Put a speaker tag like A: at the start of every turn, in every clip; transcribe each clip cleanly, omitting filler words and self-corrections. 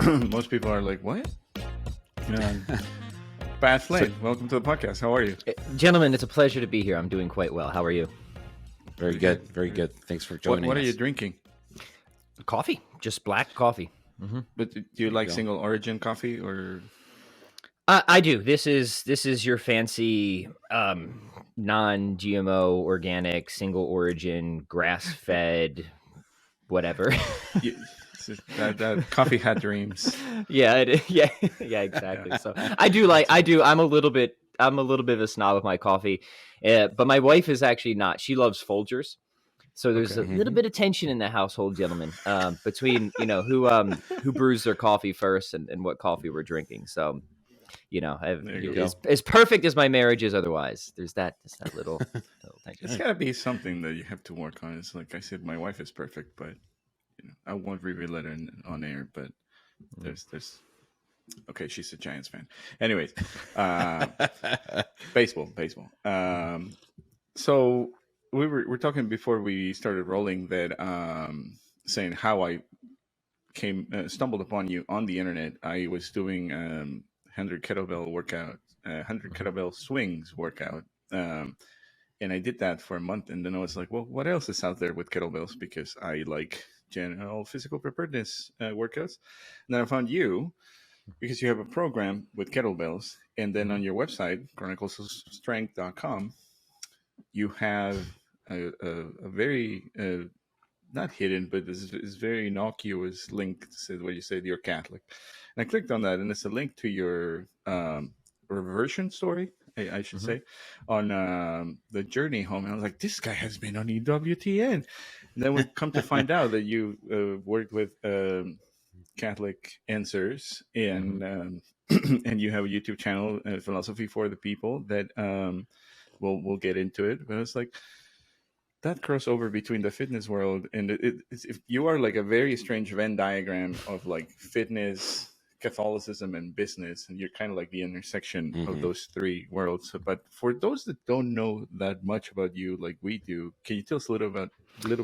A: Most people are like, what? Pat Flynn, welcome to the podcast. How are you?
B: Gentlemen, it's a pleasure to be here. I'm doing quite well. How are you?
C: Very good. Very good. Thanks for joining us.
A: What are you drinking?
B: Coffee. Just black coffee.
A: Mm-hmm. But do you like single origin coffee or?
B: I do. This is your fancy non-GMO, organic, single origin, grass-fed, whatever.
A: that coffee had dreams.
B: Yeah, exactly. So I'm a little bit of a snob with my coffee, but my wife is actually not. She loves Folgers. So there's a little bit of tension in the household, gentlemen, between who brews their coffee first and what coffee we're drinking. So, as perfect as my marriage is, otherwise, there's that little tension.
A: It's gotta be something that you have to work on. It's like I said, my wife is perfect, but I won't reveal it on air. But there's okay, she's a Giants fan. Anyways, baseball. So we're talking before we started rolling that saying how I stumbled upon you on the internet. I was doing 100 kettlebell workout, 100 kettlebell swings workout, and I did that for a month. And then I was like, well, what else is out there with kettlebells? Because I like general physical preparedness workouts. And then I found you because you have a program with kettlebells. And then on your website, chroniclesofstrength.com, you have a very not hidden, but this is very innocuous link that says what you said you're Catholic. And I clicked on that, and it's a link to your reversion story, I should say, on the journey home. And I was like, this guy has been on EWTN. And then we come to find out that you worked with Catholic Answers, and and you have a YouTube channel, Philosophy for the People, that we'll get into it. But it's like that crossover between the fitness world and if you are like a very strange Venn diagram of like fitness, Catholicism, and business, and you're kind of like the intersection of those three worlds. But for those that don't know that much about you like we do, can you tell us a little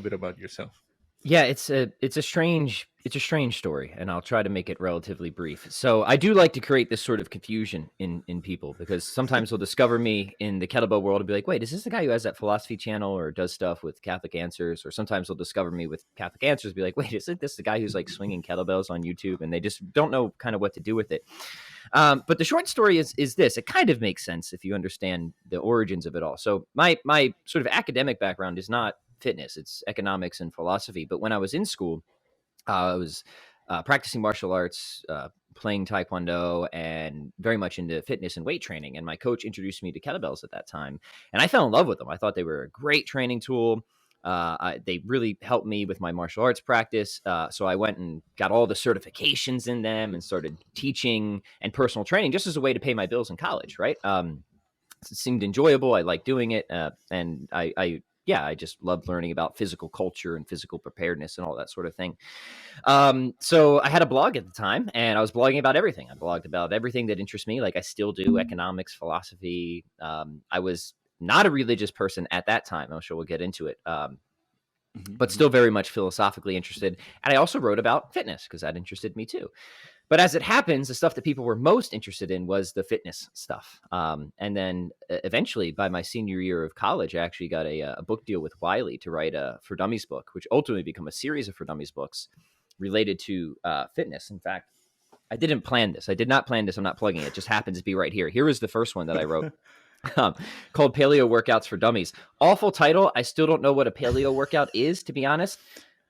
A: bit about yourself?
B: Yeah, it's a strange story, and I'll try to make it relatively brief. So I do like to create this sort of confusion in people, because sometimes they'll discover me in the kettlebell world and be like, wait, is this the guy who has that philosophy channel or does stuff with Catholic Answers? Or sometimes they'll discover me with Catholic Answers and be like, wait, isn't this the guy who's like swinging kettlebells on YouTube? And they just don't know kind of what to do with it. But the short story is this. It kind of makes sense if you understand the origins of it all. So my sort of academic background is not fitness, it's economics and philosophy. But when I was in school, I was practicing martial arts, playing taekwondo, and very much into fitness and weight training. And my coach introduced me to kettlebells at that time, and I fell in love with them. I thought they were a great training tool. They really helped me with my martial arts practice. So I went and got all the certifications in them and started teaching and personal training just as a way to pay my bills in college, right? It seemed enjoyable. I liked doing it. And I just loved learning about physical culture and physical preparedness and all that sort of thing. So I had a blog at the time, and I was blogging about everything. I blogged about everything that interests me, like I still do: economics, philosophy. I was not a religious person at that time. I'm sure we'll get into it. But still very much philosophically interested. And I also wrote about fitness because that interested me too. But as it happens, the stuff that people were most interested in was the fitness stuff. And then eventually, by my senior year of college, I actually got a book deal with Wiley to write a For Dummies book, which ultimately became a series of For Dummies books related to fitness. In fact, I didn't plan this. I did not plan this. I'm not plugging it. It just happens to be right here. Here is the first one that I wrote. Called Paleo Workouts for Dummies. Awful title. I still don't know what a paleo workout is, to be honest.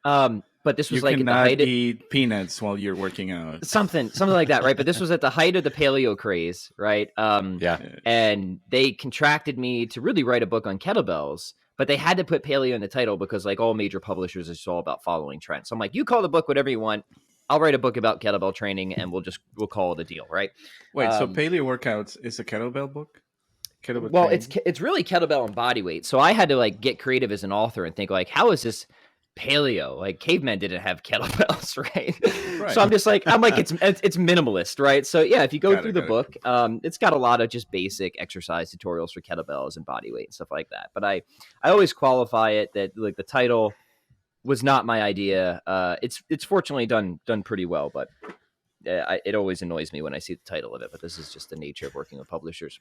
B: But this was
A: you
B: like at the height
A: of eat peanuts while you're working out.
B: Something like that, right? But this was at the height of the paleo craze, right? And they contracted me to really write a book on kettlebells, but they had to put paleo in the title because, like all major publishers, it's all about following trends. So I'm like, you call the book whatever you want. I'll write a book about kettlebell training, and we'll call it a deal, right?
A: Wait, so Paleo Workouts is a kettlebell book?
B: Well, it's really kettlebell and body weight. So I had to like get creative as an author and think like, how is this paleo? Like cavemen didn't have kettlebells, right? So I'm like it's minimalist, right? So yeah, if you go through the book, it's got a lot of just basic exercise tutorials for kettlebells and body weight and stuff like that. But I always qualify it that like the title was not my idea. It's fortunately done pretty well, but it always annoys me when I see the title of it, but this is just the nature of working with publishers.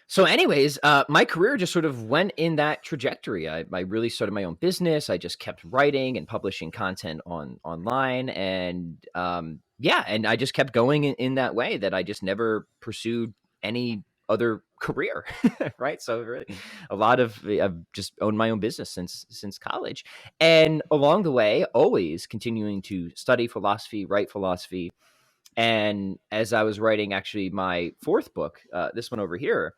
B: So anyways, my career just sort of went in that trajectory. I really started my own business. I just kept writing and publishing content online. And and I just kept going in that way, that I just never pursued any other career, right? So really, a lot of I've just owned my own business since college. And along the way, always continuing to study philosophy, write philosophy. And as I was writing actually my fourth book, this one over here,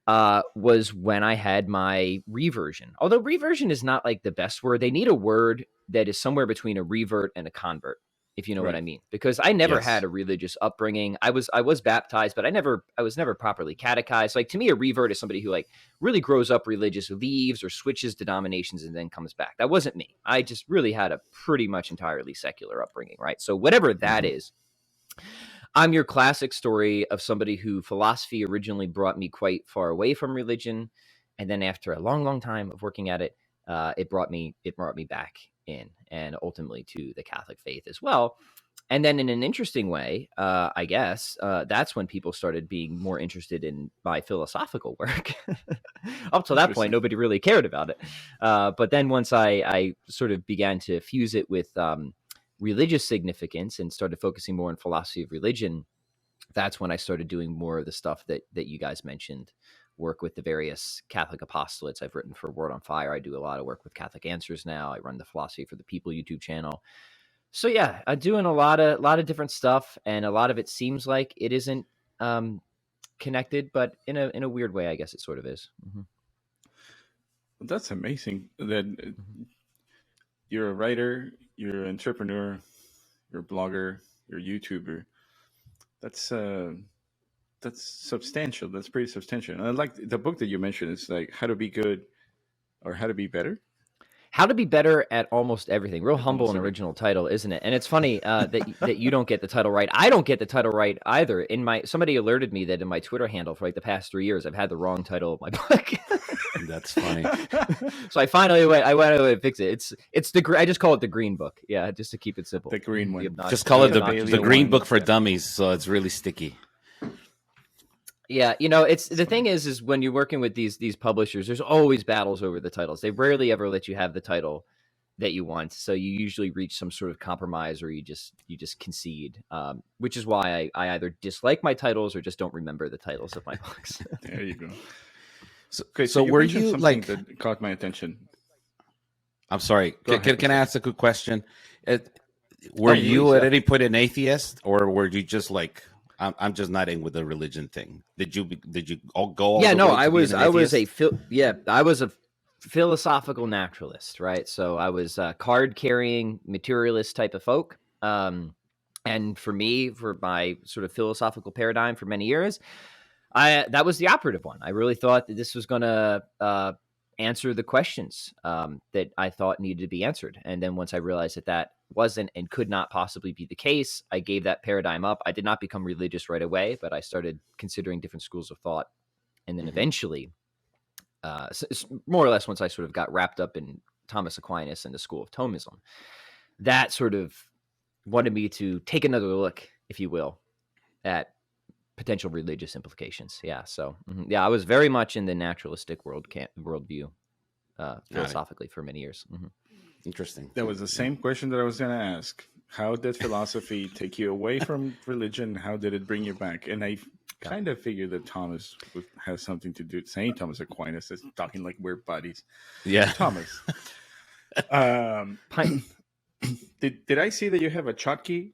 B: was when I had my reversion. Although reversion is not like the best word. They need a word that is somewhere between a revert and a convert, if you know what I mean. Because I never had a religious upbringing. I was baptized, but I was never properly catechized. Like, to me, a revert is somebody who like really grows up religious, leaves or switches denominations and then comes back. That wasn't me. I just really had a pretty much entirely secular upbringing, right? So whatever that is, I'm your classic story of somebody who philosophy originally brought me quite far away from religion. And then after a long, long time of working at it, it brought me back in, and ultimately to the Catholic faith as well. And then in an interesting way, I guess, that's when people started being more interested in my philosophical work. Up to that point, nobody really cared about it. But then once I sort of began to fuse it with religious significance and started focusing more on philosophy of religion, that's when I started doing more of the stuff that you guys mentioned, work with the various Catholic apostolates. I've written for Word on Fire. I do a lot of work with Catholic Answers now. I run the Philosophy for the People YouTube channel. So yeah, I'm doing a lot of different stuff, and a lot of it seems like it isn't connected, but in a weird way, I guess it sort of is. Mm-hmm.
A: That's amazing that you're a writer, you're an entrepreneur, you're a blogger, you're a YouTuber. That's substantial. That's pretty substantial. And I like the book that you mentioned. It's like How to Be Good or How to Be Better.
B: How to Be Better at Almost Everything. Real humble and original title, isn't it? And it's funny that you don't get the title right. I don't get the title right either. Somebody alerted me that in my Twitter handle for like the past 3 years, I've had the wrong title of my book.
C: That's funny.
B: So I went away to fix it. It's I just call it the Green Book. Yeah, just to keep it simple.
A: The green one.
C: Just call it the Green Book for Dummies. So it's really sticky.
B: Yeah, it's the thing is when you're working with these publishers, there's always battles over the titles. They rarely ever let you have the title that you want, so you usually reach some sort of compromise, or you just concede. Which is why I either dislike my titles or just don't remember the titles of my books.
A: There you go.
C: So were you like
A: that caught my attention?
C: I'm sorry. Can I ask a quick question? Were you at any point an atheist, or were you just like, I'm just not in with the religion thing? Did you all go? All
B: I was a philosophical naturalist, right? So I was a card carrying materialist type of folk. And for me, for my sort of philosophical paradigm for many years, that was the operative one. I really thought that this was going to answer the questions that I thought needed to be answered. And then once I realized that wasn't and could not possibly be the case, I gave that paradigm up. I did not become religious right away, but I started considering different schools of thought. And then eventually, more or less once I sort of got wrapped up in Thomas Aquinas and the school of Thomism, that sort of wanted me to take another look, if you will, at potential religious implications. Yeah. So I was very much in the naturalistic worldview philosophically for many years. Mm-hmm.
C: Interesting.
A: That was the same question that I was going to ask. How did philosophy take you away from religion? How did it bring you back? And I kind of figured that Thomas has something to do. Saying Thomas Aquinas is talking like we're buddies.
C: Yeah,
A: Thomas. Did I see that you have a Chotki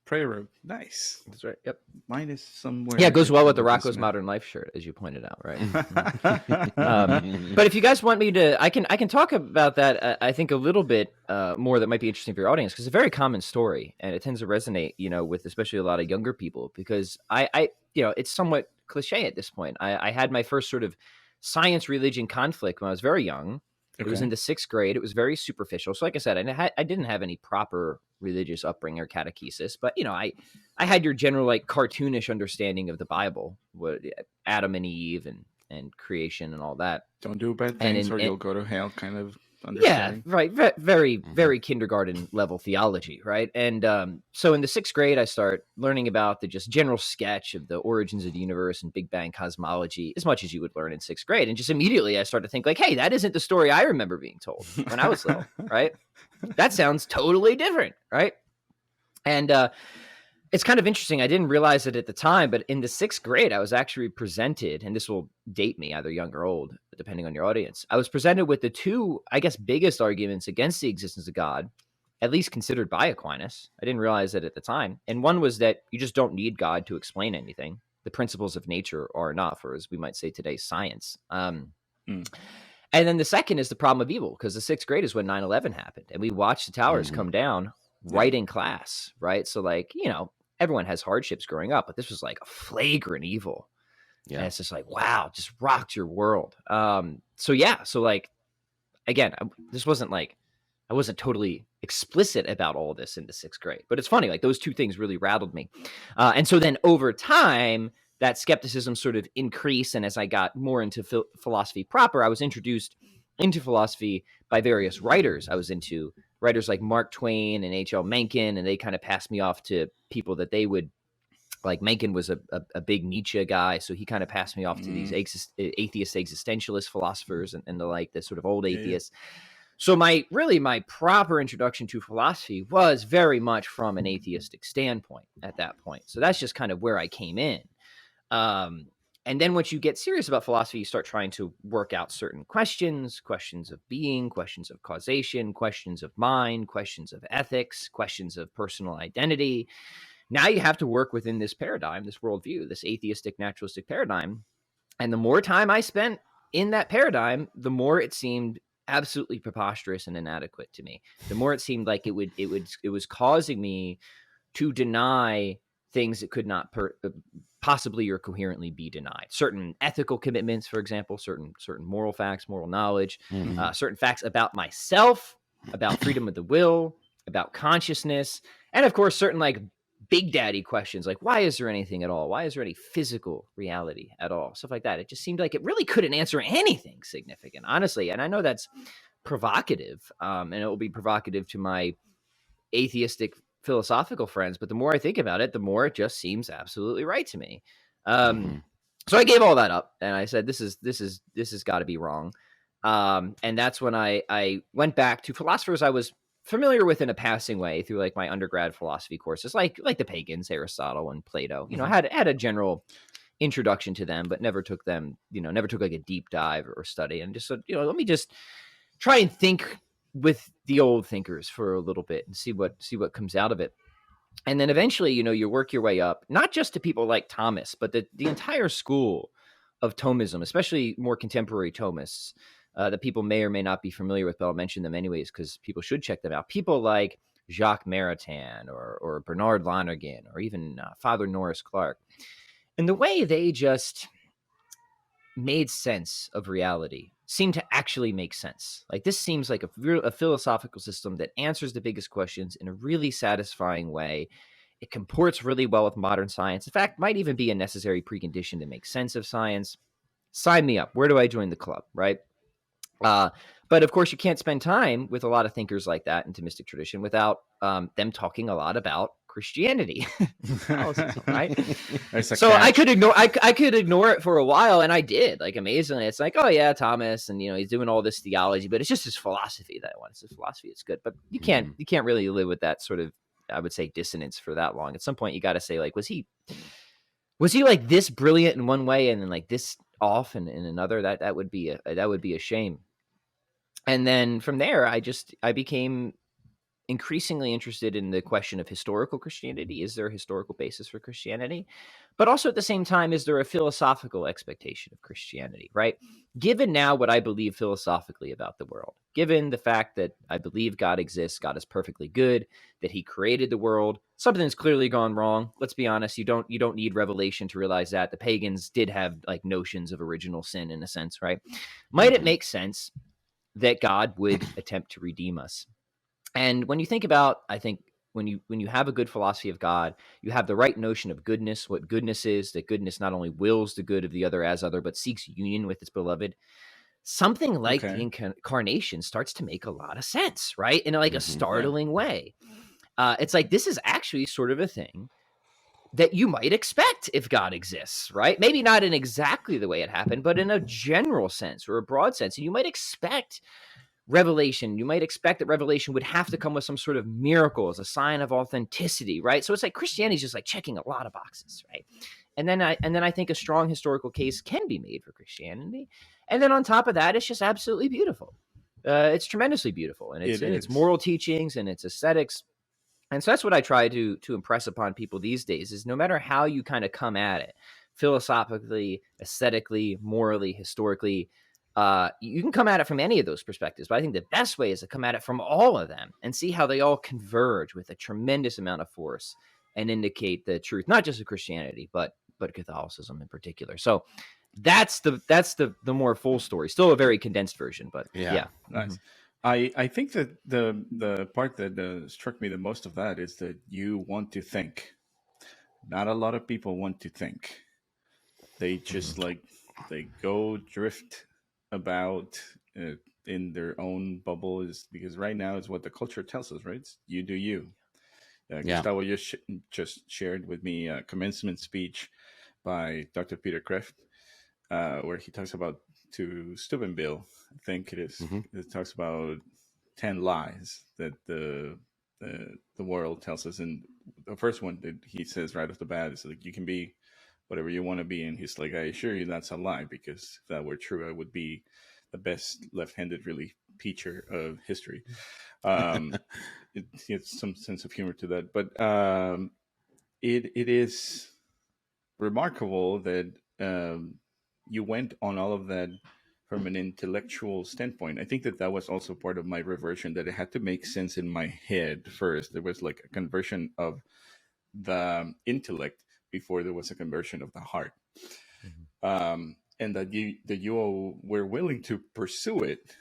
A: prayer robe? Nice.
B: That's right. Yep.
A: Mine is somewhere.
B: Yeah, it goes well with the Rocco's Modern Life shirt, as you pointed out, right? But if you guys want me to, I can talk about that. I think a little bit more that might be interesting for your audience, because it's a very common story, and it tends to resonate, with especially a lot of younger people. Because I it's somewhat cliche at this point. I had my first sort of science religion conflict when I was very young. It was in the 6th grade. It was very superficial. So like I said, I didn't have any proper religious upbringing or catechesis, but I had your general like cartoonish understanding of the Bible, what Adam and Eve and creation and all that.
A: Don't do bad things or you'll go to hell kind of understanding.
B: right. Very kindergarten level theology, right? And so in the 6th grade, I start learning about the just general sketch of the origins of the universe and Big Bang cosmology, as much as you would learn in 6th grade. And just immediately I start to think like, hey, that isn't the story I remember being told when I was little, right? That sounds totally different, right? And it's kind of interesting. I didn't realize it at the time, but in the 6th grade, I was actually presented, and this will date me, either young or old, depending on your audience. I was presented with the two, I guess, biggest arguments against the existence of God, at least considered by Aquinas. I didn't realize it at the time. And one was that you just don't need God to explain anything. The principles of nature are enough, or as we might say today, science. And then the second is the problem of evil, because the 6th grade is when 9/11 happened, and we watched the towers come down right in class, right? So like, everyone has hardships growing up, but this was like a flagrant evil. Yeah. And it's just like, wow, just rocked your world. So like, again, this wasn't like, I wasn't totally explicit about all this in the 6th grade, but it's funny, like those two things really rattled me. And so then over time, that skepticism sort of increased. And as I got more into philosophy proper, I was introduced into philosophy by various writers. I was into writers like Mark Twain and H.L. Mencken, and they kind of passed me off to people that they would, like Mencken was a big Nietzsche guy, so he kind of passed me off to these atheist existentialist philosophers and the like, the sort of old atheists. So my proper introduction to philosophy was very much from an atheistic standpoint at that point. So that's just kind of where I came in. And then once you get serious about philosophy, you start trying to work out certain questions of being, questions of causation, questions of mind, questions of ethics, questions of personal identity. Now you have to work within this paradigm, this worldview, this atheistic, naturalistic paradigm. And the more time I spent in that paradigm, the more it seemed absolutely preposterous and inadequate to me. The more it seemed like it was causing me to deny things that could not possibly or coherently be denied. Certain ethical commitments, for example, certain moral facts, moral knowledge, certain facts about myself, about freedom of the will, about consciousness, and of course, certain like big daddy questions like, why is there anything at all? Why is there any physical reality at all? Stuff like that. It just seemed like it really couldn't answer anything significant, honestly. And I know that's provocative, and it will be provocative to my atheistic philosophical friends, but the more I think about it, the more it just seems absolutely right to me. So I gave all that up and I said, this has got to be wrong. And that's when I went back to philosophers I was familiar with in a passing way through like my undergrad philosophy courses, like the pagans, Aristotle and Plato, had a general introduction to them, but never took them, never took like a deep dive or study, and just said, let me just try and think with the old thinkers for a little bit and see what comes out of it. And then eventually, you work your way up, not just to people like Thomists, but the entire school of Thomism, especially more contemporary Thomists, that people may or may not be familiar with, but I'll mention them anyways because people should check them out. People like Jacques Maritain or Bernard Lonergan or even Father Norris Clark. And the way they just made sense of reality seemed to actually make sense. Like this seems like a philosophical system that answers the biggest questions in a really satisfying way. It comports really well with modern science. In fact, might even be a necessary precondition to make sense of science. Sign me up. Where do I join the club, right? But of course, you can't spend time with a lot of thinkers like that in Thomistic tradition without them talking a lot about Christianity, right? So I could ignore it for a while, and I did. Like amazingly, it's like, oh yeah, Thomas, and he's doing all this theology, but it's just his philosophy that I want. It's his philosophy. It's good, but you can't really live with that sort of, I would say, dissonance for that long. At some point, you got to say, like, was he like this brilliant in one way and then like this off in another? That would be a shame. And then from there, I became increasingly interested in the question of historical Christianity. Is there a historical basis for Christianity? But also at the same time, is there a philosophical expectation of Christianity, right? Given now what I believe philosophically about the world, given the fact that I believe God exists, God is perfectly good, that he created the world, something that's clearly gone wrong. Let's be honest, you don't need revelation to realize that. The pagans did have like notions of original sin in a sense, right? Might it make sense that God would attempt to redeem us? And when you think about, I think when you have a good philosophy of God, you have the right notion of goodness, what goodness is, that goodness not only wills the good of the other as other, but seeks union with its beloved. something like the
A: Okay.
B: incarnation starts to make a lot of sense, right? In like a
C: Mhm.
B: startling way. It's like, this is actually sort of a thing that you might expect if God exists, right? Maybe not in exactly the way it happened, but in a general sense or a broad sense. And you might expect revelation. You might expect that revelation would have to come with some sort of miracle as a sign of authenticity, right? So it's like Christianity is just like checking a lot of boxes, right? And then I think a strong historical case can be made for Christianity. And then on top of that, it's just absolutely beautiful. It's tremendously beautiful, and
A: It
B: its
A: is.
B: moral teachings and its aesthetics. And so that's what I try to impress upon people these days, is no matter how you kind of come at it, philosophically, aesthetically, morally, historically, you can come at it from any of those perspectives. But I think the best way is to come at it from all of them and see how they all converge with a tremendous amount of force and indicate the truth, not just of Christianity, but Catholicism in particular. So that's the more full story. Still a very condensed version, but yeah.
A: Nice. I think that the part that struck me the most of that is that you want to think. Not a lot of people want to think. They just like they go drift about in their own bubble, is because right now is what the culture tells us, right? It's you do you.
C: Yeah.
A: Gustavo just shared with me a commencement speech by Dr. Peter Kreeft, where he talks about to Steubenville, I think it is.
C: Mhm.
A: It talks about 10 lies that the world tells us, and the first one that he says right off the bat is like, you can be whatever you want to be, and he's like, I assure you that's a lie, because if that were true, I would be the best left-handed really teacher of history. It's some sense of humor to that, but it is remarkable that you went on all of that from an intellectual standpoint. I think that that was also part of my reversion, that it had to make sense in my head first. There was like a conversion of the intellect before there was a conversion of the heart. And that you all were willing to pursue it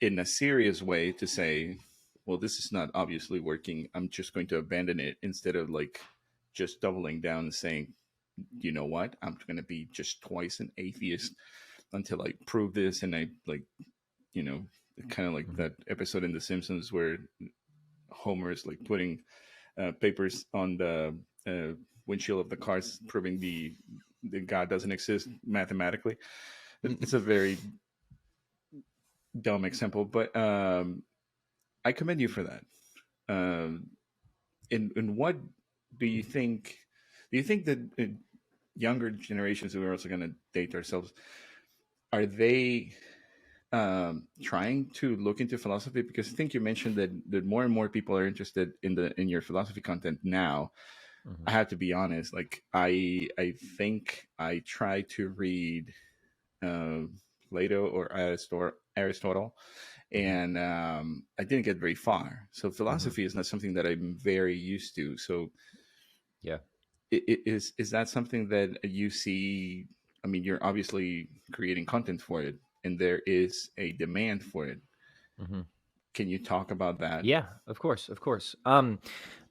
A: in a serious way, to say, well, this is not obviously working, I'm just going to abandon it, instead of like just doubling down and saying, you know what, I'm going to be just twice an atheist until I prove this. And I like, you know, kind of like that episode in The Simpsons where Homer is like putting papers on the windshield of the cars, proving the God doesn't exist mathematically. It's a very dumb example, but I commend you for that. In what do you think? Do you think that younger generations, who are also going to date ourselves, are they trying to look into philosophy? Because I think you mentioned that more and more people are interested in your philosophy content now. I have to be honest. Like I think I try to read Plato or Aristotle, and I didn't get very far. So philosophy is not something that I'm very used to. So
B: Yeah.
A: Is that something that you see? I mean, you're obviously creating content for it, and there is a demand for it. Can you talk about that?
B: Yeah, of course, of course.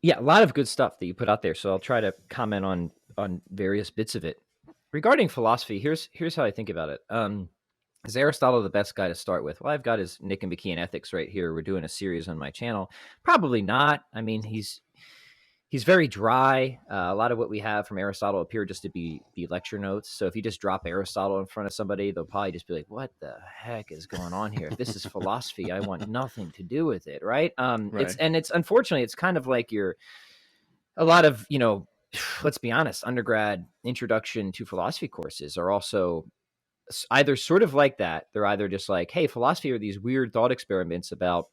B: Yeah, a lot of good stuff that you put out there. So I'll try to comment on various bits of it. Regarding philosophy, here's how I think about it. Is Aristotle the best guy to start with? Well, I've got his Nick and McKeon Ethics right here. We're doing a series on my channel. Probably not. I mean, he's very dry. A lot of what we have from Aristotle appear just to be lecture notes. So if you just drop Aristotle in front of somebody, they'll probably just be like, "What the heck is going on here? If this is philosophy, I want nothing to do with it." Right?
A: Right.
B: It's unfortunately, it's kind of like a lot of, let's be honest, undergrad introduction to philosophy courses are also either sort of like that. They're either just like, hey, philosophy are these weird thought experiments about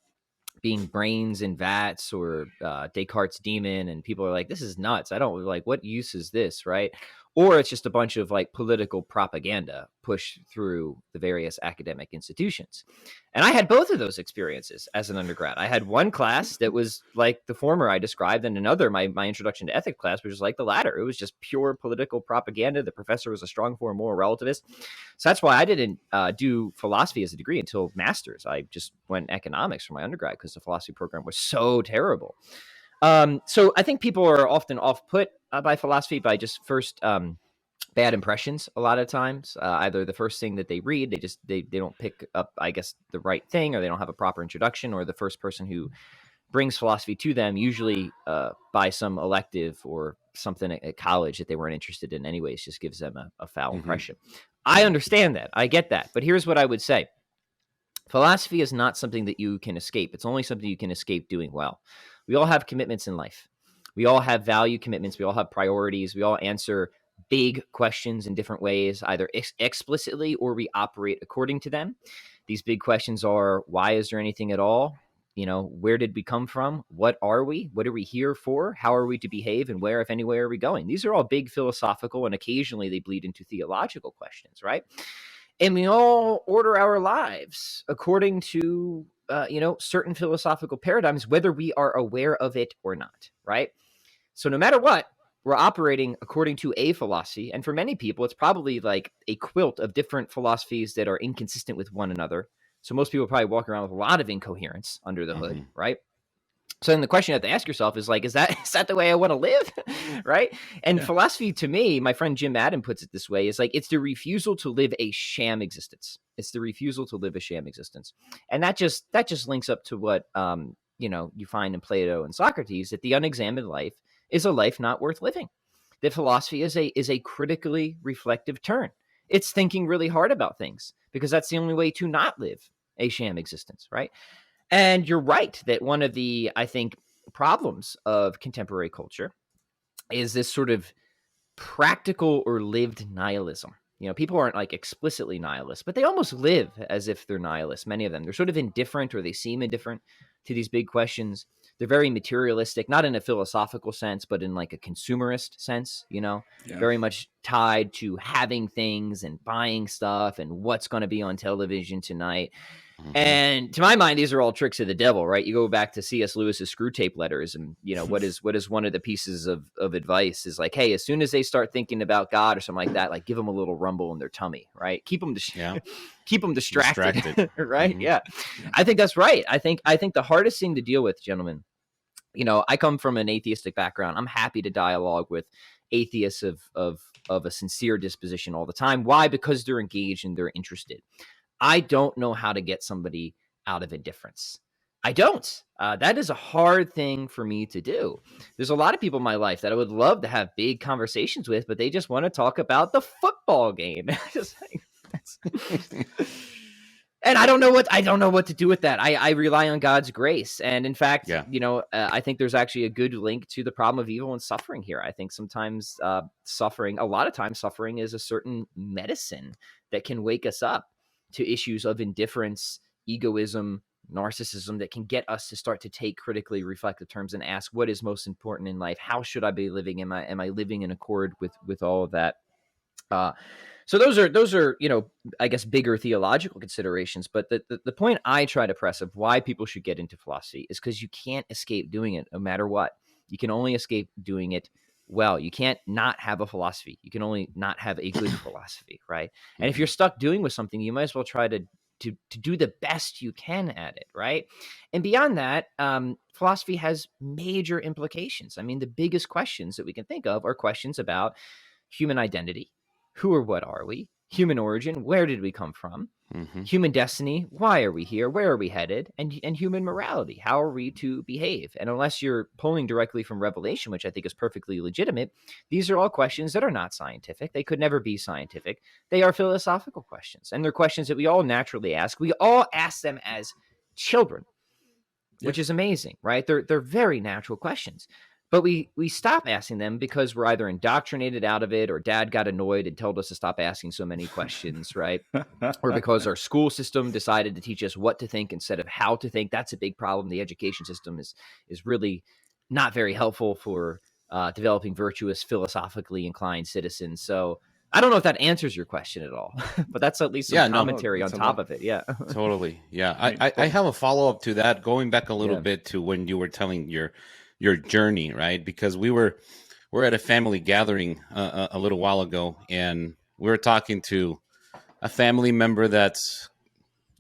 B: being brains in vats, or Descartes' demon, and people are like, this is nuts. I don't like, what use is this, right? Or it's just a bunch of like political propaganda pushed through the various academic institutions. And I had both of those experiences as an undergrad. I had one class that was like the former I described, and another, my introduction to ethics class, which was like the latter. It was just pure political propaganda. The professor was a strong form moral relativist. So that's why I didn't do philosophy as a degree until master's. I just went economics for my undergrad because the philosophy program was so terrible. So I think people are often off-put by philosophy by just first bad impressions a lot of times. Either the first thing that they read, they don't pick up, I guess, the right thing, or they don't have a proper introduction, or the first person who brings philosophy to them, usually by some elective or something at college that they weren't interested in anyways, just gives them a foul impression. I understand that. I get that. But here's what I would say. Philosophy is not something that you can escape. It's only something you can escape doing well. We all have commitments in life. We all have value commitments. We all have priorities. We all answer big questions in different ways, either explicitly or we operate according to them. These big questions are, why is there anything at all? Where did we come from? What are we? What are we here for? How are we to behave? And where, if anywhere, are we going? These are all big philosophical, and occasionally they bleed into theological questions, right? And we all order our lives according to, certain philosophical paradigms, whether we are aware of it or not, right? So no matter what, we're operating according to a philosophy. And for many people, it's probably like a quilt of different philosophies that are inconsistent with one another. So most people probably walk around with a lot of incoherence under the hood, right? So then the question you have to ask yourself is like, is that the way I want to live? Right? And philosophy, to me, my friend Jim Madden puts it this way, is like, it's the refusal to live a sham existence. It's the refusal to live a sham existence. And that just links up to what, you find in Plato and Socrates, that the unexamined life is a life not worth living. That philosophy is a critically reflective turn. It's thinking really hard about things, because that's the only way to not live a sham existence, right? And you're right that one of the, I think, problems of contemporary culture is this sort of practical or lived nihilism. People aren't like explicitly nihilists, but they almost live as if they're nihilists. Many of them, they're sort of indifferent, or they seem indifferent to these big questions. They're very materialistic, not in a philosophical sense, but in like a consumerist sense, very much tied to having things and buying stuff and what's going to be on television tonight. And to my mind, these are all tricks of the devil, right? You go back to C.S. Lewis's Screw Tape Letters, and what is one of the pieces of advice is like, hey, as soon as they start thinking about God or something like that, like give them a little rumble in their tummy, right? Keep them distracted. Right? Yeah, I think that's right. I think the hardest thing to deal with, gentlemen, I come from an atheistic background. I'm happy to dialogue with atheists of a sincere disposition all the time. Why? Because they're engaged and they're interested. I don't know how to get somebody out of indifference. I don't. That is a hard thing for me to do. There's a lot of people in my life that I would love to have big conversations with, but they just want to talk about the football game. And I don't know what to do with that. I rely on God's grace. And in fact, I think there's actually a good link to the problem of evil and suffering here. I think sometimes a lot of times suffering is a certain medicine that can wake us up to issues of indifference, egoism, narcissism, that can get us to start to take critically reflective terms and ask, what is most important in life? How should I be living? Am I living in accord with all of that? So those are I guess bigger theological considerations. But the point I try to press of why people should get into philosophy is because you can't escape doing it no matter what. You can only escape doing it well. You can't not have a philosophy. You can only not have a good philosophy, right? And if you're stuck doing with something, you might as well try to do the best you can at it, right? And beyond that, philosophy has major implications. I mean, the biggest questions that we can think of are questions about human identity. Who or what are we? Human origin, where did we come from? Human destiny, why are we here? Where are we headed? And human morality, how are we to behave? And unless you're pulling directly from Revelation, which I think is perfectly legitimate, these are all questions that are not scientific. They could never be scientific. They are philosophical questions. And they're questions that we all naturally ask. We all ask them as children, which is amazing, right? They're very natural questions. But we stop asking them because we're either indoctrinated out of it, or dad got annoyed and told us to stop asking so many questions, right? Or because our school system decided to teach us what to think instead of how to think. That's a big problem. The education system is really not very helpful for developing virtuous, philosophically inclined citizens. So I don't know if that answers your question at all, but that's at least some commentary on top of it. Yeah,
C: totally. Yeah, I have a follow-up to that, going back a little bit to when you were telling your journey, right? Because we're at a family gathering a little while ago, and we were talking to a family member that's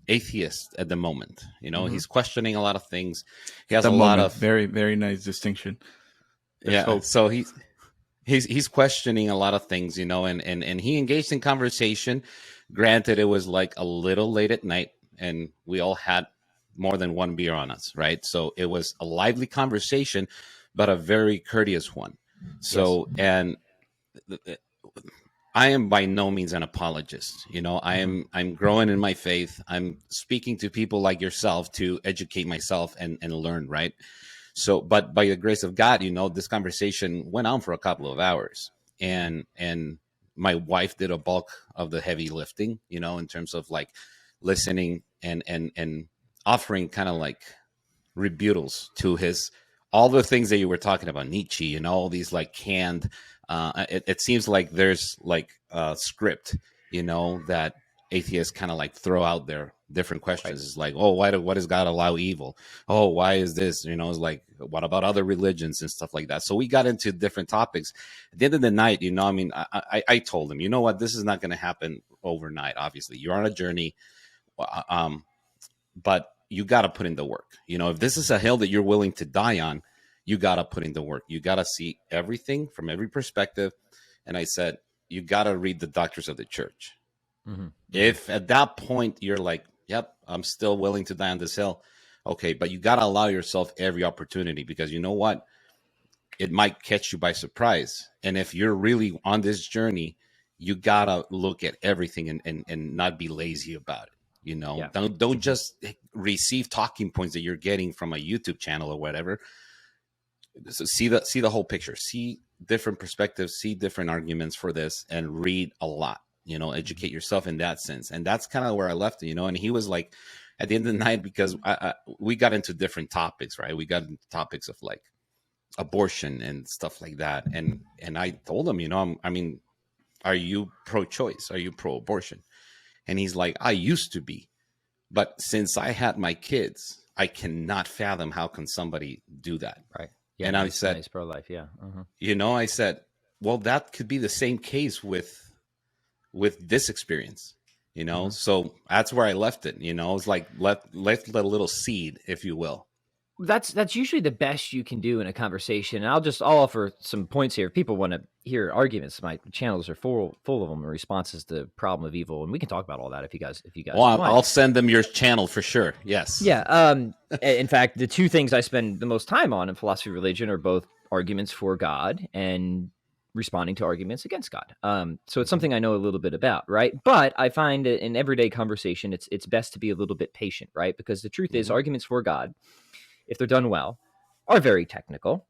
C: atheist at the moment. He's questioning a lot of things. He has a lot of
A: very, very nice distinction.
C: There's hope. So he's questioning a lot of things, and he engaged in conversation. Granted, it was like a little late at night, and we all had more than one beer on us, right? So it was a lively conversation, but a very courteous one. So, yes. And I am by no means an apologist. I'm growing in my faith. I'm speaking to people like yourself to educate myself and learn, right? So, but by the grace of God, this conversation went on for a couple of hours, and my wife did a bulk of the heavy lifting, in terms of like listening and offering kind of like rebuttals to all the things that you were talking about, Nietzsche and all these like canned. It seems like there's like a script, that atheists kind of like throw out there. Different questions. Right. It's like, oh, why does God allow evil? Oh, why is this? It's like, what about other religions and stuff like that? So we got into different topics. At the end of the night, I told him, you know what, this is not going to happen overnight. Obviously, you're on a journey, but you got to put in the work. If this is a hill that you're willing to die on, you got to put in the work. You got to see everything from every perspective. And I said, you got to read the doctors of the church. Mm-hmm. If at that point you're like, yep, I'm still willing to die on this hill. Okay, but you got to allow yourself every opportunity, because you know what? It might catch you by surprise. And if you're really on this journey, you got to look at everything and not be lazy about it. Yeah. Don't just receive talking points that you're getting from a YouTube channel or whatever. So see the whole picture, see different perspectives, see different arguments for this, and read a lot. Educate yourself in that sense. And that's kind of where I left it, and he was like, at the end of the night, because we got into different topics, right? We got into topics of like abortion and stuff like that. And I told him, are you pro-choice? Are you pro-abortion? And he's like, I used to be, but since I had my kids, I cannot fathom how can somebody do that.
B: Right. Yeah.
C: And I said,
B: nice pro-life. Yeah. Uh-huh.
C: I said, well, that could be the same case with this experience, mm-hmm. So that's where I left it. It's like left a little seed, if you will.
B: That's usually the best you can do in a conversation. And I'll offer some points here. If people want to hear arguments, my channels are full of them, responses to problem of evil, and we can talk about all that if you guys.
C: Well, I'll send them your channel for sure. Yes.
B: Yeah. In fact, the two things I spend the most time on in philosophy of religion are both arguments for God and responding to arguments against God. So it's something I know a little bit about, right? But I find in everyday conversation, it's best to be a little bit patient, right? Because the truth is, arguments for God, if they're done well, are very technical.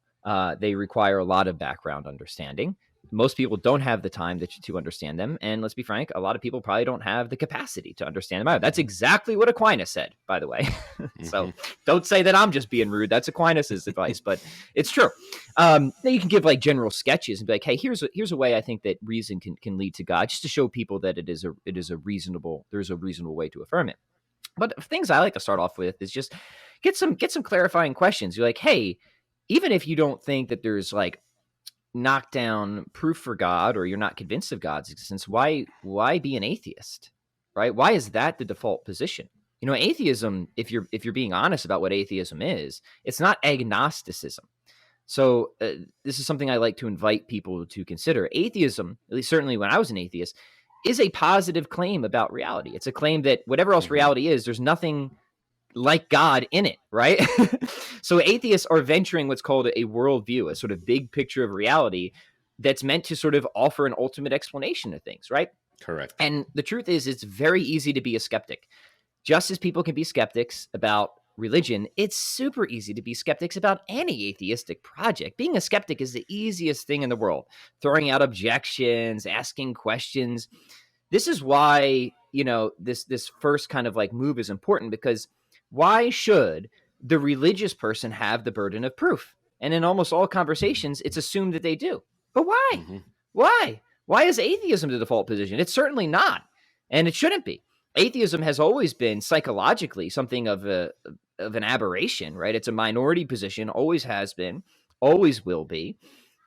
B: They require a lot of background understanding. Most people don't have the time to understand them. And let's be frank, a lot of people probably don't have the capacity to understand them either. That's exactly what Aquinas said, by the way. So don't say that I'm just being rude. That's Aquinas' advice, but it's true. Now you can give like general sketches and be like, hey, here's a way I think that reason can lead to God, just to show people that there's a reasonable way to affirm it. But things I like to start off with is just get some clarifying questions. You're like, hey, even if you don't think that there's like knockdown proof for God, or you're not convinced of God's existence, why be an atheist, right? Why is that the default position? Atheism, if you're being honest about what atheism is, it's not agnosticism. So this is something I like to invite people to consider. Atheism, at least certainly when I was an atheist, is a positive claim about reality. It's a claim that whatever else reality is, there's nothing like God in it, right? So atheists are venturing what's called a worldview, a sort of big picture of reality that's meant to sort of offer an ultimate explanation of things, right?
C: Correct.
B: And the truth is, it's very easy to be a skeptic. Just as people can be skeptics about religion, it's super easy to be skeptics about any atheistic project. Being a skeptic is the easiest thing in the world. Throwing out objections, asking questions. This is why, this first kind of like move is important, because why should the religious person have the burden of proof? And in almost all conversations, it's assumed that they do. But why? Mm-hmm. Why? Why is atheism the default position? It's certainly not, and it shouldn't be. Atheism has always been psychologically something of an aberration, right? It's a minority position, always has been, always will be.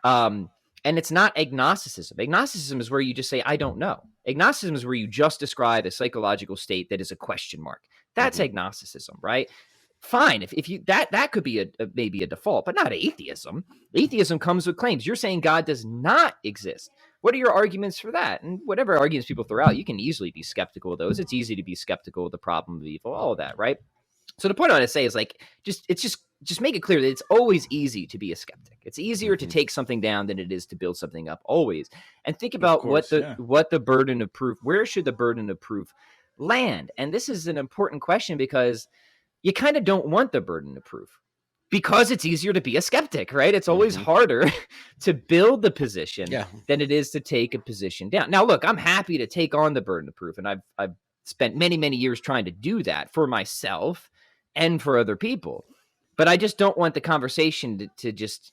B: And it's not agnosticism. Agnosticism is where you just say, I don't know. Agnosticism is where you just describe a psychological state that is a question mark. That's agnosticism, right? fine. If you that could be maybe a default, but not atheism. Atheism comes with claims. You're saying God does not exist. What are your arguments for that? And whatever arguments people throw out, you can easily be skeptical of those. It's easy to be skeptical of the problem of evil, all of that, right? So the point I want to say is like, just make it clear that it's always easy to be a skeptic. It's easier to take something down than it is to build something up, always. And think about what the burden of proof, where should the burden of proof land? And this is an important question because you kind of don't want the burden of proof because it's easier to be a skeptic, right? It's always harder to build the position than it is to take a position down. Now, look, I'm happy to take on the burden of proof, and I've spent many, many years trying to do that for myself and for other people. But I just don't want the conversation to just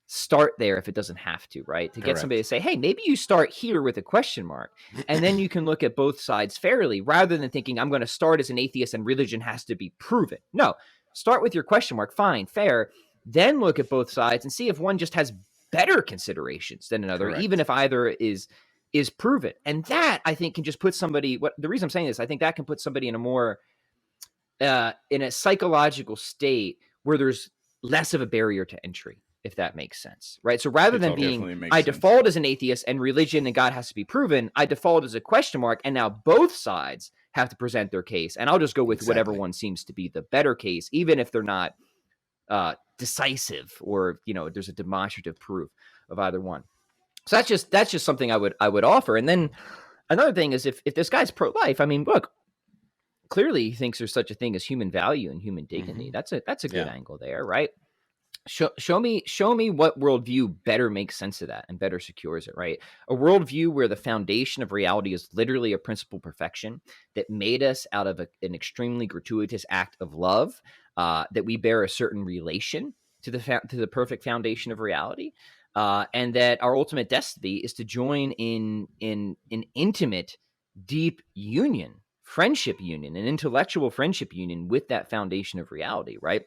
B: start there if it doesn't have to, right? To get somebody to say, hey, maybe you start here with a question mark, and then you can look at both sides fairly, rather than thinking I'm going to start as an atheist and religion has to be proven. No, start with your question mark, fine, fair, then look at both sides and see if one just has better considerations than another, even if either is proven. And that, I think, can just put somebody, the reason I'm saying this, I think that can put somebody in a more, in a psychological state where there's less of a barrier to entry, if that makes sense, right? So rather than being, I default as an atheist and religion and God has to be proven, I default as a question mark, and now both sides have to present their case, and I'll just go with whatever one seems to be the better case, even if they're not decisive or, there's a demonstrative proof of either one. So that's just something I would offer. And then another thing is if this guy's pro-life, I mean, look, clearly he thinks there's such a thing as human value and human dignity. That's a good angle there, right? Show me what worldview better makes sense of that and better secures it, right? A worldview where the foundation of reality is literally a principle perfection that made us out of an extremely gratuitous act of love, that we bear a certain relation to the perfect foundation of reality, and that our ultimate destiny is to join in an intimate, deep union, friendship union, an intellectual friendship union with that foundation of reality, right?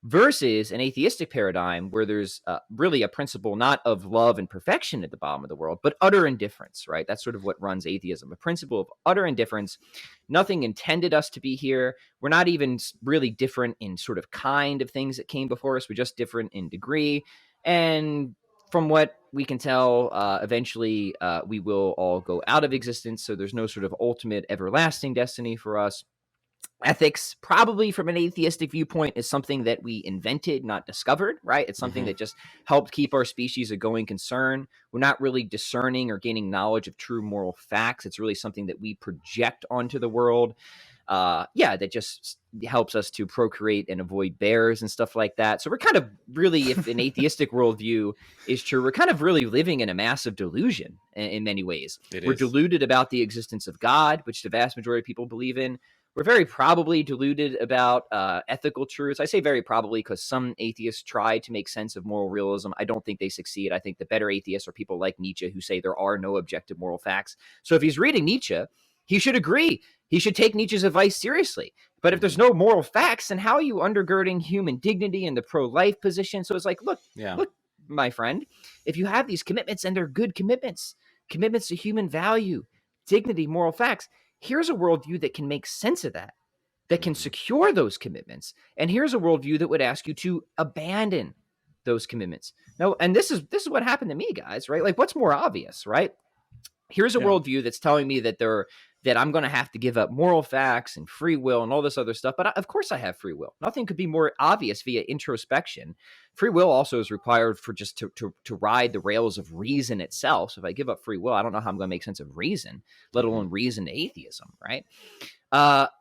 B: Versus an atheistic paradigm where there's really a principle not of love and perfection at the bottom of the world, but utter indifference, right? That's sort of what runs atheism, a principle of utter indifference. Nothing intended us to be here. We're not even really different in sort of kind of things that came before us. We're just different in degree. And from what we can tell, eventually we will all go out of existence. So there's no sort of ultimate everlasting destiny for us. Ethics, probably from an atheistic viewpoint, is something that we invented, not discovered, right? It's something that just helped keep our species a going concern. We're not really discerning or gaining knowledge of true moral facts. It's really something that we project onto the world. That just helps us to procreate and avoid bears and stuff like that. So we're kind of really, if an atheistic worldview is true, we're kind of really living in a massive delusion in many ways. We're deluded about the existence of God, which the vast majority of people believe in. We're very probably deluded about ethical truths. I say very probably because some atheists try to make sense of moral realism. I don't think they succeed. I think the better atheists are people like Nietzsche who say there are no objective moral facts. So if he's reading Nietzsche, he should agree. He should take Nietzsche's advice seriously. But if there's no moral facts, then how are you undergirding human dignity and the pro-life position? So it's like, look, my friend, if you have these commitments and they're good commitments to human value, dignity, moral facts, here's a worldview that can make sense of that can secure those commitments. And here's a worldview that would ask you to abandon those commitments. Now, and this is what happened to me, guys, right? Like, what's more obvious, right? Here's a worldview that's telling me that I'm going to have to give up moral facts and free will and all this other stuff. But of course I have free will. Nothing could be more obvious via introspection. Free will also is required for just to ride the rails of reason itself. So if I give up free will, I don't know how I'm going to make sense of reason, let alone reason to atheism, right?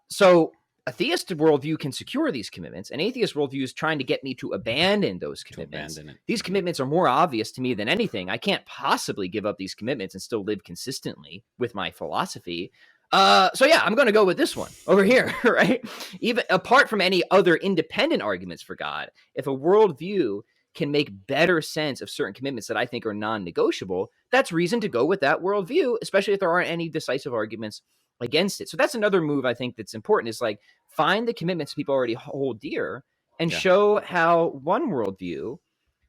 B: So a theistic worldview can secure these commitments. An atheist worldview is trying to get me to abandon those commitments. These commitments are more obvious to me than anything. I can't possibly give up these commitments and still live consistently with my philosophy. I'm going to go with this one over here, right? Even apart from any other independent arguments for God, if a worldview can make better sense of certain commitments that I think are non-negotiable, that's reason to go with that worldview, especially if there aren't any decisive arguments against it. So that's another move I think that's important, is like find the commitments people already hold dear and show how one worldview,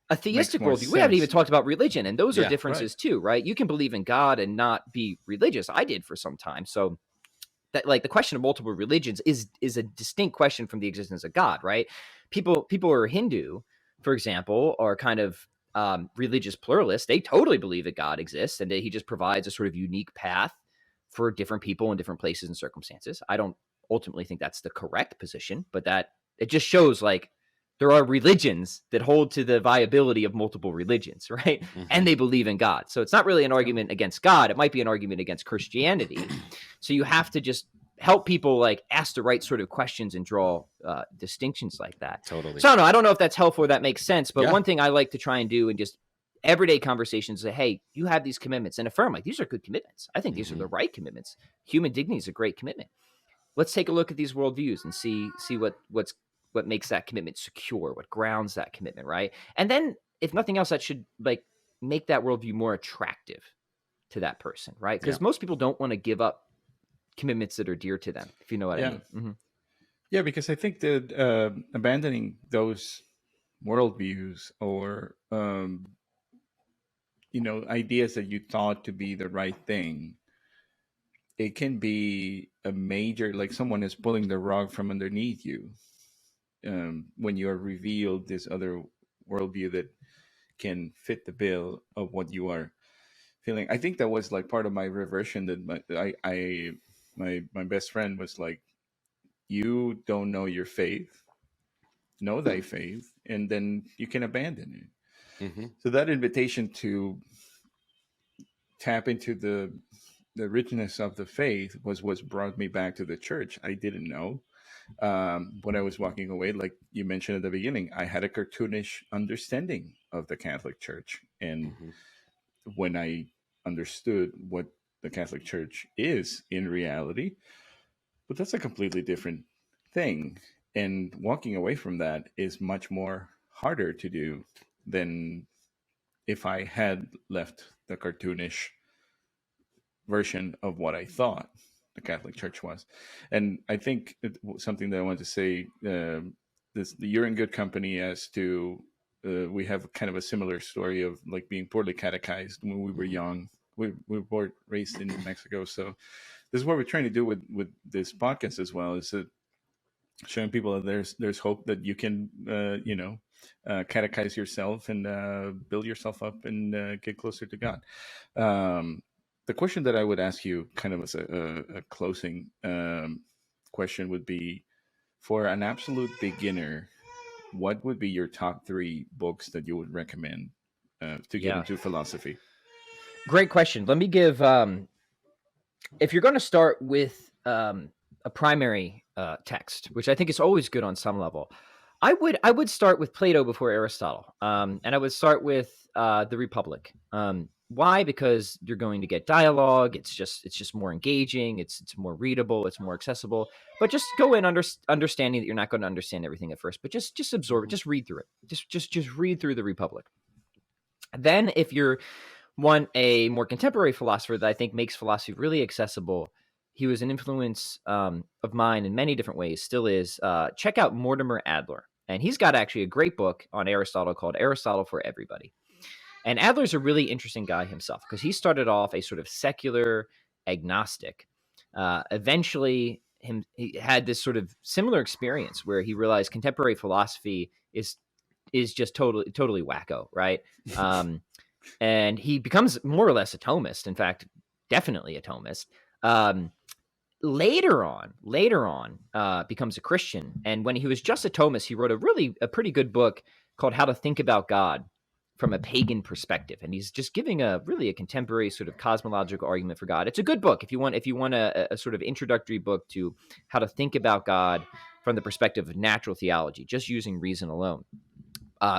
B: a theistic worldview, sense. We haven't even talked about religion, and those are differences too, right? You can believe in God and not be religious. I did for some time. So that, like, the question of multiple religions is a distinct question from the existence of God, right? People who are Hindu, for example, are kind of religious pluralists. They totally believe that God exists and that he just provides a sort of unique path for different people in different places and circumstances. I don't ultimately think that's the correct position, but that it just shows, like, there are religions that hold to the viability of multiple religions, right? And they believe in God. So it's not really an argument against God. It might be an argument against Christianity. So you have to just help people, like, ask the right sort of questions and draw distinctions like that.
C: Totally.
B: So I don't know if that's helpful or that makes sense, but one thing I like to try and do in just everyday conversations is, hey, you have these commitments, and affirm, like, these are good commitments. I think these are the right commitments. Human dignity is a great commitment. Let's take a look at these worldviews and see what makes that commitment secure, what grounds that commitment, right? And then, if nothing else, that should, like, make that worldview more attractive to that person, right? Because most people don't want to give up commitments that are dear to them, if you know what I mean. Mm-hmm.
A: Yeah, because I think that abandoning those worldviews or ideas that you thought to be the right thing, it can be a major, like, someone is pulling the rug from underneath you when you are revealed this other worldview that can fit the bill of what you are feeling. I think that was, like, part of my reversion, that my best friend was like, you don't know your faith, know thy faith, and then you can abandon it. So that invitation to tap into the richness of the faith was what brought me back to the church. I didn't know when I was walking away, like you mentioned at the beginning, I had a cartoonish understanding of the Catholic Church. And when I understood what the Catholic Church is in reality, but that's a completely different thing. And walking away from that is much more harder to do than if I had left the cartoonish version of what I thought the Catholic Church was. And I think something that I want to say, you're in good company as to, we have kind of a similar story of, like, being poorly catechized when we were young. We were raised in New Mexico. So this is what we're trying to do with this podcast as well, is that showing people that there's hope, that you can, catechize yourself and build yourself up and get closer to God. The question that I would ask you, kind of as a closing question, would be, for an absolute beginner, what would be your top 3 books that you would recommend to get into philosophy?
B: Great question. Let me give, if you're going to start with a primary text, which I think is always good on some level, I would start with Plato before Aristotle, and I would start with the Republic. Why? Because you're going to get dialogue. It's just more engaging. It's more readable. It's more accessible. But just go in understanding that you're not going to understand everything at first. But just absorb it. Just read through it. Just read through the Republic. Then, if you're a more contemporary philosopher that I think makes philosophy really accessible, he was an influence of mine in many different ways. Still is. Check out Mortimer Adler, and he's got actually a great book on Aristotle called Aristotle for Everybody. And Adler's a really interesting guy himself, because he started off a sort of secular agnostic. Eventually, he had this sort of similar experience where he realized contemporary philosophy is just totally wacko, right? And he becomes more or less a Thomist. In fact, definitely a Thomist. Later on, becomes a Christian. And when he was just a Thomist, he wrote a pretty good book called How to Think About God from a Pagan Perspective. And he's just giving a contemporary sort of cosmological argument for God. It's a good book if you want a sort of introductory book to how to think about God from the perspective of natural theology, just using reason alone.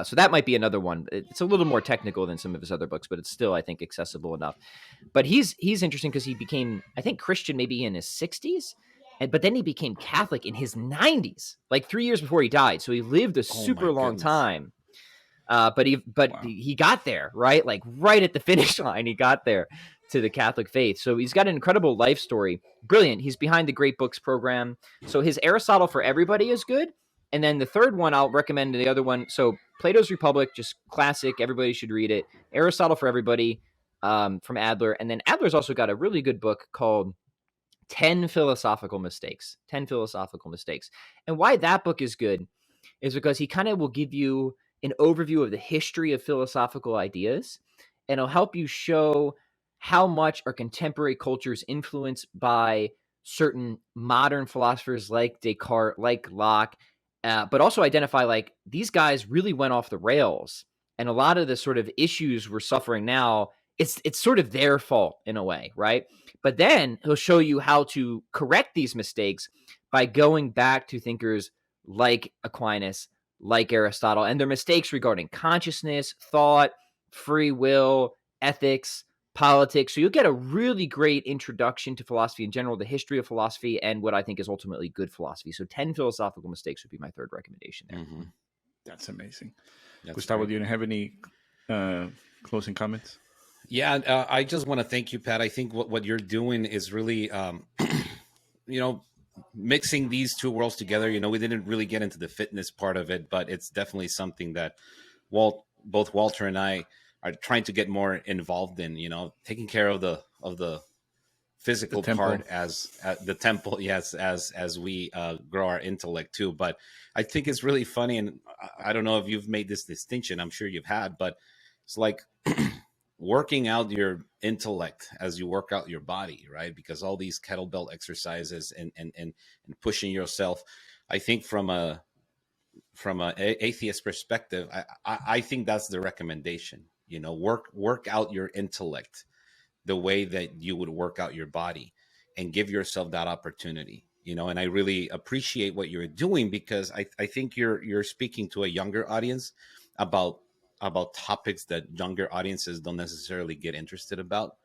B: So that might be another one. It's a little more technical than some of his other books, but it's still, I think, accessible enough. But he's interesting because he became, I think, Christian maybe in his 60s, but then he became Catholic in his 90s, like 3 years before he died. So he lived a super long time. But he got there, right? Like right at the finish line, he got there to the Catholic faith. So he's got an incredible life story. Brilliant. He's behind the Great Books program. So his Aristotle for Everybody is good. And then the third one, I'll recommend the other one. So Plato's Republic, just classic. Everybody should read it. Aristotle for Everybody from Adler. And then Adler's also got a really good book called 10 philosophical mistakes. 10 philosophical mistakes. And why that book is good is because he kind of will give you an overview of the history of philosophical ideas, and it'll help you show how much our contemporary culture is influenced by certain modern philosophers like Descartes, like Locke, but also identify like these guys really went off the rails. And a lot of the sort of issues we're suffering now, it's sort of their fault in a way, right? But then he'll show you how to correct these mistakes by going back to thinkers like Aquinas, like Aristotle, and their mistakes regarding consciousness, thought, free will, ethics, politics. So you'll get a really great introduction to philosophy in general, the history of philosophy, and what I think is ultimately good philosophy. So 10 philosophical mistakes would be my third recommendation there.
C: Mm-hmm.
A: That's amazing.
C: That's
A: Gustavo,
C: great.
A: do you have any closing comments?
C: Yeah, I just want to thank you, Pat. I think what you're doing is really, mixing these two worlds together. We didn't really get into the fitness part of it, but it's definitely something that both Walter and I are trying to get more involved in. Taking care of the physical part as the temple, yes, as we grow our intellect too. But I think it's really funny, and I don't know if you've made this distinction. I'm sure you've had, but it's like working out your intellect as you work out your body, right? Because all these kettlebell exercises and pushing yourself, I think from a atheist perspective, I think that's the recommendation. Work out your intellect the way that you would work out your body, and give yourself that opportunity. And I really appreciate what you're doing, because I think you're speaking to a younger audience about topics that younger audiences don't necessarily get interested about.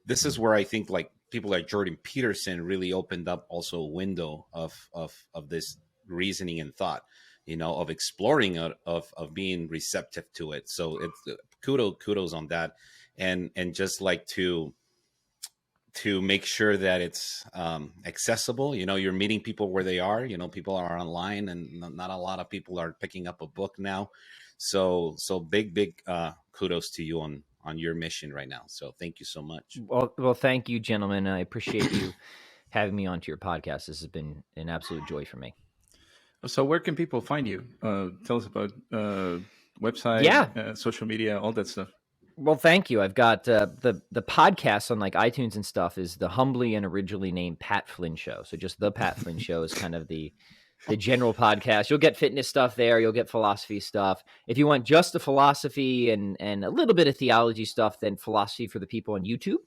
C: This is where I think like people like Jordan Peterson really opened up also a window of this reasoning and thought, of exploring it, of being receptive to it. So it's kudos on that. And just like to make sure that it's accessible. You're meeting people where they are. People are online, and not a lot of people are picking up a book now. So big kudos to you on your mission right now. So thank you so much.
B: Well, thank you, gentlemen. I appreciate you having me onto your podcast. This has been an absolute joy for me.
A: So where can people find you? Tell us about website, social media, all that stuff.
B: Well, thank you. I've got the podcast on like iTunes and stuff is the humbly and originally named Pat Flynn Show. So just the Pat Flynn Show is kind of the general podcast. You'll get fitness stuff there. You'll get philosophy stuff. If you want just the philosophy and a little bit of theology stuff, then Philosophy for the People on YouTube.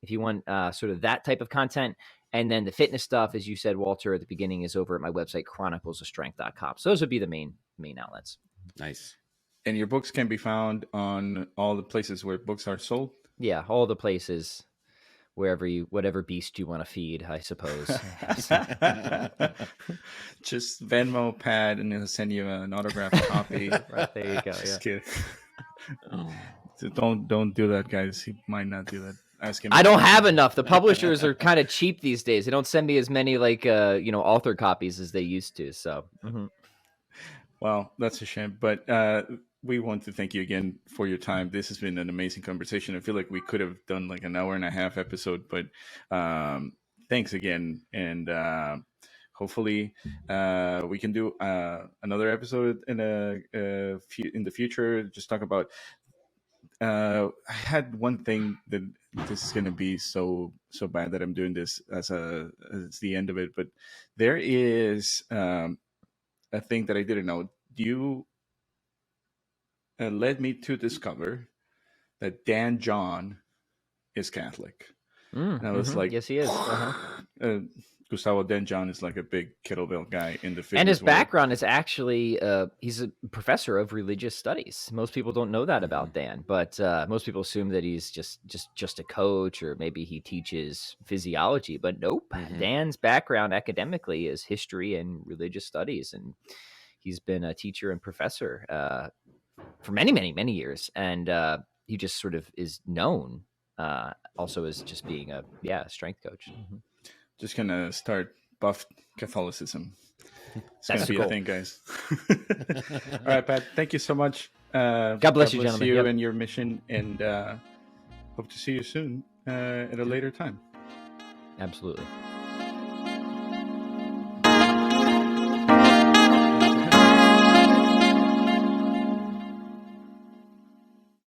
B: If you want sort of that type of content. And then the fitness stuff, as you said, Walter, at the beginning, is over at my website, chroniclesofstrength.com. So those would be the main outlets.
C: Nice.
A: And your books can be found on all the places where books are sold?
B: Yeah, all the places, whatever beast you want to feed, I suppose.
A: Just Venmo Pat, and he'll send you an autographed copy.
B: Right, there you go.
A: Just kidding. So don't do that, guys. He might not do that. Ask him.
B: I don't have enough. The publishers are kind of cheap these days. They don't send me as many author copies as they used to. So,
A: Well, that's a shame. But we want to thank you again for your time. This has been an amazing conversation. I feel like we could have done like an hour and a half episode, but thanks again. And hopefully we can do another episode in the future. Just talk about. I had one thing that this is going to be so bad that I'm doing this as the end of it, but there is a thing that I didn't know. You led me to discover that Dan John is Catholic. And I was like,
B: yes, he is.
A: Gustavo, Dan John is like a big kettlebell guy in the fitness
B: and his
A: world.
B: background is actually he's a professor of religious studies. Most people don't know that about Dan, but most people assume that he's just a coach, or maybe he teaches physiology. But nope, Dan's background academically is history and religious studies, and he's been a teacher and professor for many years, and he just sort of is known also as just being a strength coach.
A: Just gonna start buff Catholicism. It's gonna be a thing, guys. All right, Pat. Thank you so much.
B: God bless you, gentlemen.
A: You and your mission, and hope to see you soon at a later time.
B: Absolutely.